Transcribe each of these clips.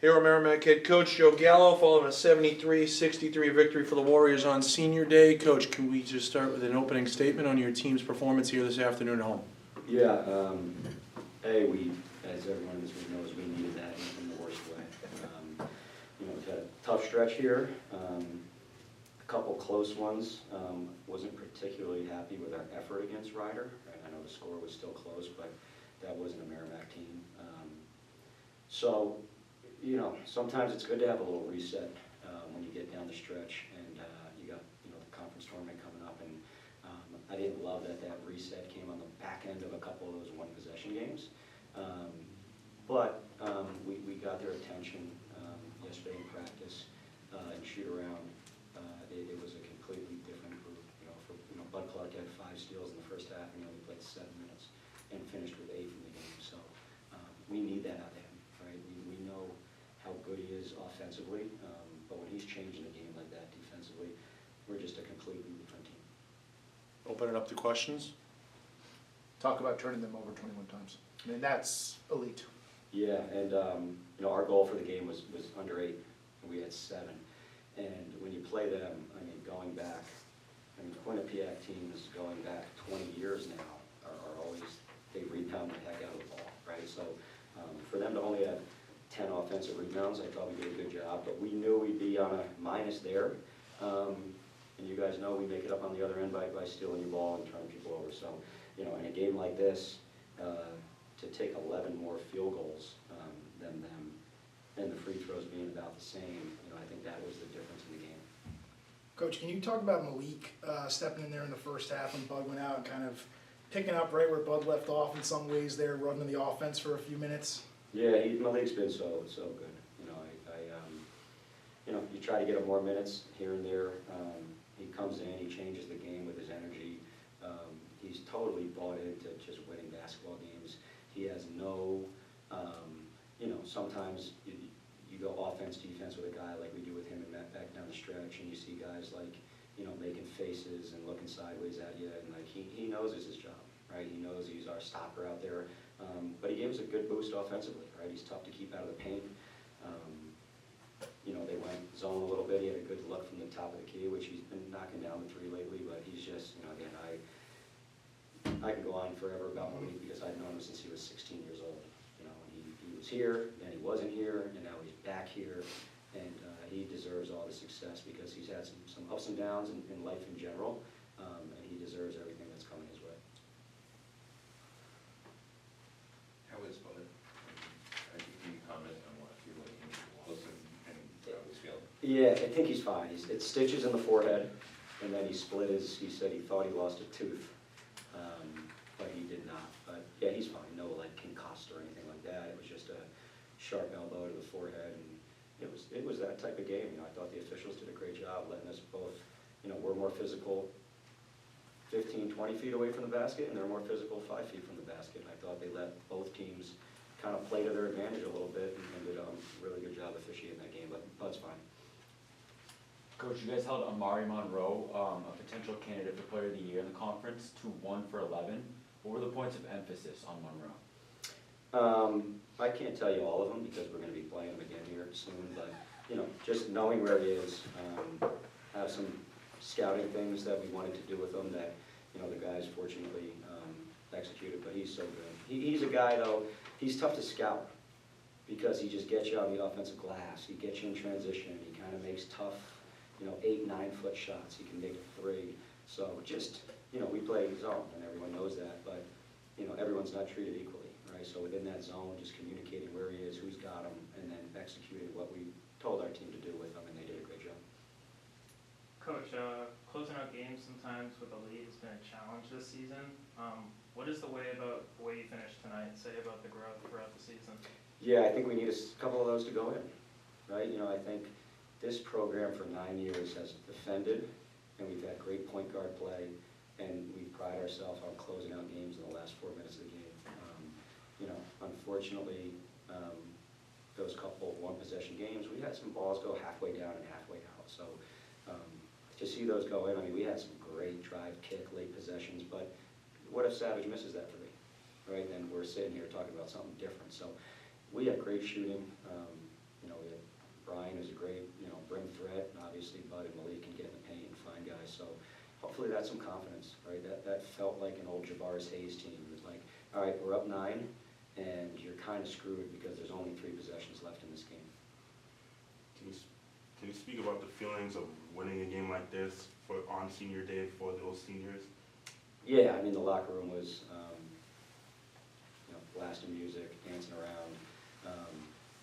Hero Merrimack head coach Joe Gallo, following a 73-63 victory for the Warriors on Senior Day. Coach, can we just start with an opening statement on your team's performance here this afternoon at home? Yeah, we, as everyone in this room knows, we needed that in the worst way. We've had a tough stretch here, a couple close ones. Wasn't particularly happy with our effort against Ryder. Right? I know the score was still close, but that wasn't a Merrimack team. Sometimes it's good to have a little reset when you get down the stretch, and you got the conference tournament coming up, and I didn't love that reset came on the back end of a couple of those one-possession games. But we got their attention yesterday in practice and shoot-around. It was a completely different group. Bud Clark had 5 steals in the first half, and he only played 7 minutes and finished with 8 from the game. So we need that out of him, right? We know how good he is offensively, but when he's changing the game like that defensively, we're just a completely different team. Open it up to questions. Talk about turning them over 21 times. I mean, that's elite. Yeah, and our goal for the game was under 8, and we had 7. And when you play them, going back, Quinnipiac teams going back 20 years now are always, they rebound the heck out of the ball, right? So for them to only have 10 offensive rebounds, I thought we did a good job, but we knew we'd be on a minus there. And you guys know we make it up on the other end by stealing your ball and turning people over. So, in a game like this, to take 11 more field goals than them, and the free throws being about the same, I think that was the difference in the game. Coach, can you talk about Malik stepping in there in the first half when Bud went out and kind of picking up right where Bud left off in some ways there, running the offense for a few minutes? Yeah, Malik's been so good. You try to get him more minutes here and there. He comes in, he changes the game with his energy. He's totally bought into just winning basketball games. He has no, sometimes you go offense, defense with a guy like we do with him and Matt back down the stretch, and you see guys like, making faces and looking sideways at you, and he knows it's his job, right? He knows he's our stopper out there, but he gave us a good boost offensively, right? He's tough to keep out of the paint. They went zone a little bit. He had a good look from the top of the key, which he's been knocking down the 3 lately, but he's just, again, I could go on forever about Malik because I've known him since he was 16 years old. He was here, then he wasn't here, and now he's back here, and he deserves all the success because he's had some ups and downs in life in general, and he deserves everything that's coming his way. How is Bud? Can you comment on what you listen and how he's feeling? Yeah, I think he's fine. It's stitches in the forehead, and then he he said he thought he lost a tooth, but he did not. But yeah, he's fine. No concussed or anything like that. It was just a sharp elbow to the forehead, and it was that type of game. I thought the officials did a great job letting us both, we're more physical 15, 20 feet away from the basket, and they're more physical 5 feet from the basket. And I thought they let both teams kind of play to their advantage a little bit and did a really good job officiating that game, but Bud's fine. Coach, you guys held Amari Monroe, a potential candidate for Player of the Year in the conference, to 1 for 11. What were the points of emphasis on Monroe? I can't tell you all of them because we're going to be playing him again here soon, but just knowing where he is, have some scouting things that we wanted to do with him that the guys fortunately executed, but he's so good. He's a guy though, he's tough to scout because he just gets you on the offensive glass, he gets you in transition, he kind of makes tough 8, 9 foot shots, he can make a 3, so just we play zone and everyone knows that, but everyone's not treated equally, right? So within that zone, just communicating where he is, who's got him, and then executing what we told our team to do with him, and they did a great job. Coach, closing out games sometimes with a lead has been a challenge this season. What does the way you finished tonight say about the growth throughout the season? Yeah, I think we need a couple of those to go in, right? I think this program for 9 years has defended, and we've had great point guard play, and we pride ourselves on closing out games in the last 4 minutes of the game. Unfortunately, those couple of one-possession games, we had some balls go halfway down and halfway out. So to see those go in, we had some great drive, kick, late possessions, but what if Savage misses that for me, right? Then we're sitting here talking about something different. So we had great shooting. Brian is a great, rim threat, and obviously Bud and Malik can get in the paint and find guys, so hopefully that's some confidence, right? That felt like an old Javaris Hayes team. It was like, all right, we're up 9, and you're kind of screwed because there's only 3 possessions left in this game. Can you speak about the feelings of winning a game like this on senior day for those seniors? Yeah, I mean, the locker room was, blasting music, dancing around.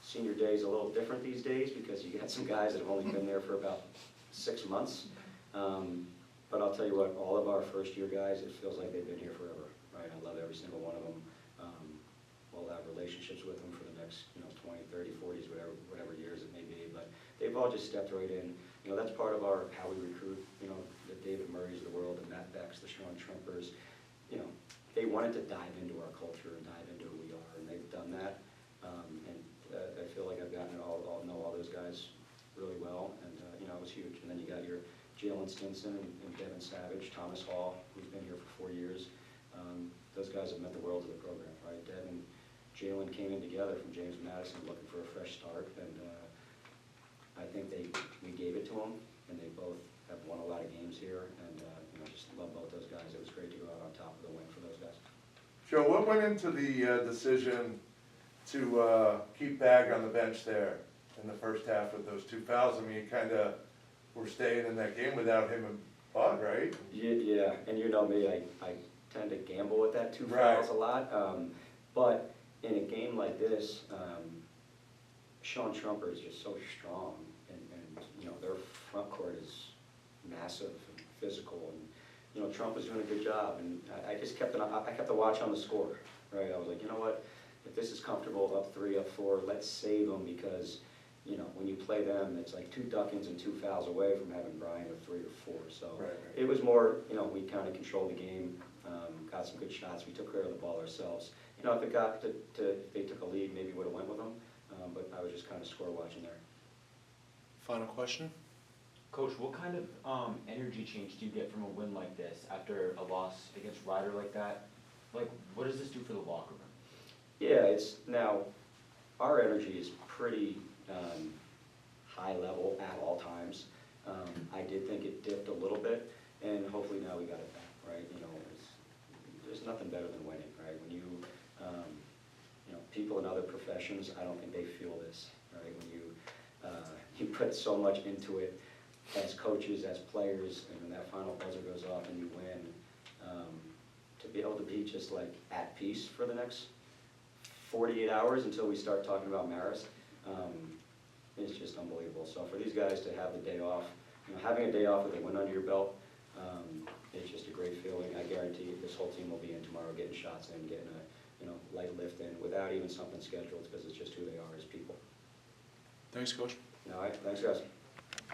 Senior day is a little different these days because you got some guys that have only been there for about 6 months. But I'll tell you what, all of our first-year guys, it feels like they've been here forever, right? I love every single one of them. We'll have relationships with them for the next, 20, 30, 40s, whatever years it may be. But they've all just stepped right in. That's part of how we recruit, the David Murrays of the world, the Matt Becks, the Sean Trumpers. They wanted to dive into our culture and dive into who we are, and they've done that. I feel like I've gotten to know all those guys really well, and it was huge. And then you got your Jalen Stinson and Devin Savage, Thomas Hall, who's been here for 4 years. Those guys have meant the world to the program, right? Devin, Jalen came in together from James Madison looking for a fresh start, and I think we gave it to them, and they both have won a lot of games here, and just love both those guys. It was great to go out on top of the win for those guys. Joe, what went into the decision to keep Bag on the bench there in the first half with those 2 fouls? I mean, you kind of were staying in that game without him and Bud, right? Yeah, and you know me, I tend to gamble with that 2 Right. fouls a lot. But in a game like this, Sean Trumper is just so strong, and their front court is massive and physical, and Trump was doing a good job, and I just kept a watch on the score, right? I was like, you know what, if this is comfortable, up 3, up 4, let's save them, because when you play them, it's like 2 duckings and 2 fouls away from having Brian with 3 or 4. So Right. it was more, we kind of controlled the game, got some good shots, we took care of the ball ourselves. If it got if they took a lead, maybe would have went with them, but I was just kind of score watching there. Final question? Coach, what kind of energy change do you get from a win like this after a loss against Ryder like that? Like, what does this do for the locker room? Yeah, now, our energy is pretty high level at all times. I did think it dipped a little bit, and hopefully now we got it back, right? There's nothing better than winning, right? When people in other professions, I don't think they feel this, right? When you put so much into it as coaches, as players, and when that final buzzer goes off and you win, to be able to be just like at peace for the next 48 hours until we start talking about Marist, is just unbelievable. So for these guys to have the day off, having a day off with a win under your belt, it's just a great feeling. I guarantee you this whole team will be in tomorrow getting shots in, getting a light lift in without even something scheduled, because it's just who they are as people. Thanks, Coach. All right, thanks guys.